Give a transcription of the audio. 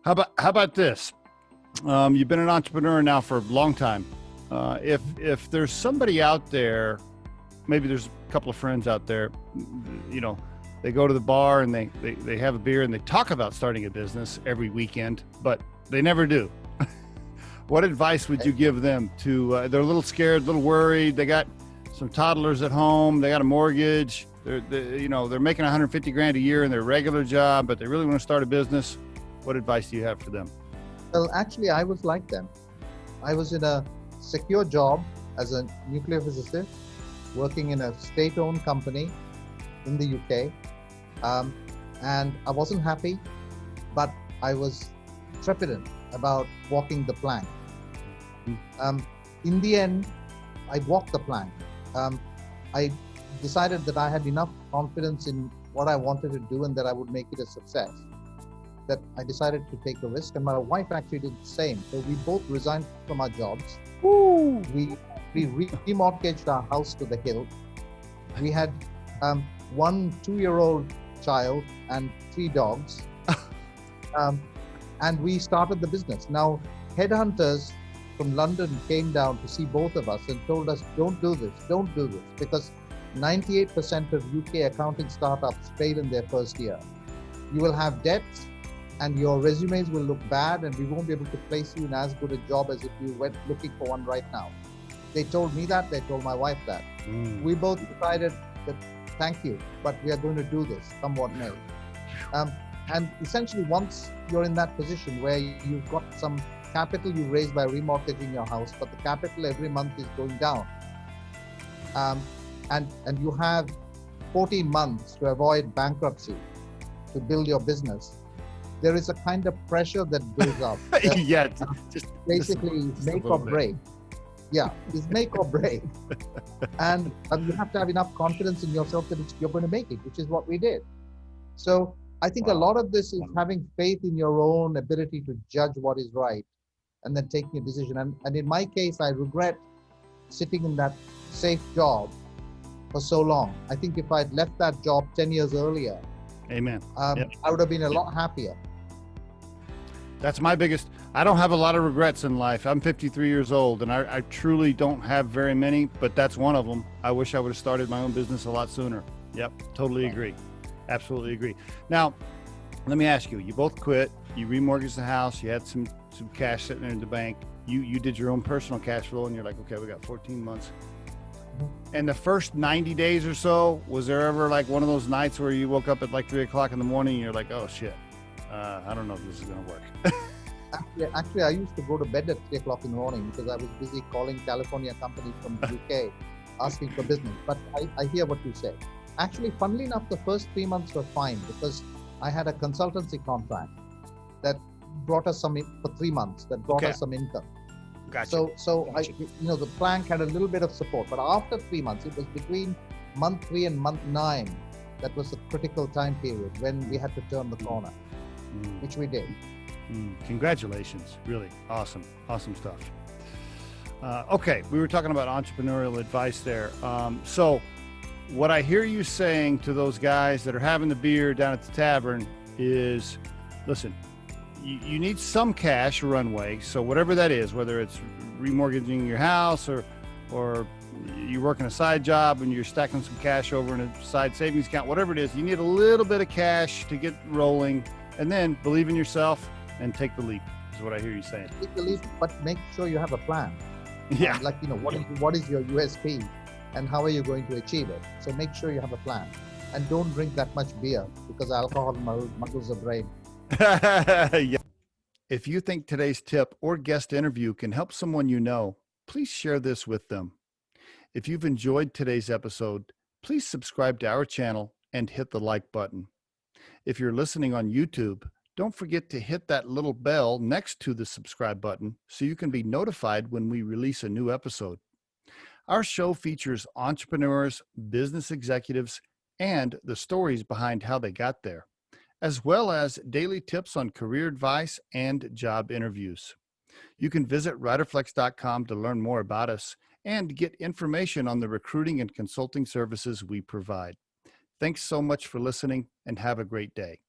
How about this? You've been an entrepreneur now for a long time. If there's somebody out there, maybe there's a couple of friends out there, you know, they go to the bar and they have a beer and they talk about starting a business every weekend, but they never do. What advice would you give them to, they're a little scared, a little worried. They got some toddlers at home. They got a mortgage. They're making 150 grand a year in their regular job, but they really want to start a business. What advice do you have for them? Well, actually, I was like them. I was in a secure job as a nuclear physicist, working in a state-owned company in the UK. And I wasn't happy, but I was trepidant about walking the plank. In the end, I walked the plank. I decided that I had enough confidence in what I wanted to do and that I would make it a success, that I decided to take a risk, and my wife actually did the same. So we both resigned from our jobs. Ooh. We remortgaged our house to the hill. We had one 2-year-old child and 3 dogs. And we started the business. Now, headhunters from London came down to see both of us and told us, don't do this, because 98% of UK accounting startups fail in their first year. You will have debts and your resumes will look bad, and we won't be able to place you in as good a job as if you went looking for one right now. They told me that, they told my wife that. We both decided that, thank you, but we are going to do this, come what may. And essentially, once you're in that position where you've got some capital you raised by remortgaging your house, but the capital every month is going down, and you have 14 months to avoid bankruptcy to build your business, there is a kind of pressure that builds up. Yeah, just basically make or break. Yeah, it's make or break. And you have to have enough confidence in yourself that you're going to make it, which is what we did. So I think a lot of this is having faith in your own ability to judge what is right and then taking a decision. And in my case, I regret sitting in that safe job for so long. I think if I'd left that job 10 years earlier, amen. I would have been a lot happier. That's my biggest, I don't have a lot of regrets in life. I'm 53 years old and I truly don't have very many, but that's one of them. I wish I would have started my own business a lot sooner. Yep, totally agree. Absolutely agree. Now, let me ask you, you both quit, you remortgaged the house, you had some cash sitting in the bank, you did your own personal cash flow, and you're like, okay, we got 14 months. And the first 90 days or so, was there ever like one of those nights where you woke up at like 3 o'clock in the morning and you're like, oh shit, I don't know if this is going to work? Actually, I used to go to bed at 3 o'clock in the morning because I was busy calling California companies from the UK asking for business. But I hear what you say. Actually, funnily enough, the first 3 months were fine because I had a consultancy contract that brought us some for 3 months, that brought us some income. Gotcha. So the plank had a little bit of support, but after 3 months, it was between month 3 and month 9 that was the critical time period when we had to turn the corner, which we did. Congratulations, really awesome stuff. Okay, we were talking about entrepreneurial advice there. So what I hear you saying to those guys that are having the beer down at the tavern is, listen, you need some cash runway. So whatever that is, whether it's remortgaging your house or you're working a side job and you're stacking some cash over in a side savings account, whatever it is, you need a little bit of cash to get rolling, and then believe in yourself and take the leap, is what I hear you saying. Take the leap, but make sure you have a plan. Yeah. What is your USP and how are you going to achieve it? So make sure you have a plan, and don't drink that much beer because alcohol muddles the brain. Yeah. If you think today's tip or guest interview can help someone you know, please share this with them. If you've enjoyed today's episode, please subscribe to our channel and hit the like button. If you're listening on YouTube, don't forget to hit that little bell next to the subscribe button so you can be notified when we release a new episode. Our show features entrepreneurs, business executives, and the stories behind how they got there, as well as daily tips on career advice and job interviews. You can visit Riderflex.com to learn more about us and get information on the recruiting and consulting services we provide. Thanks so much for listening, and have a great day.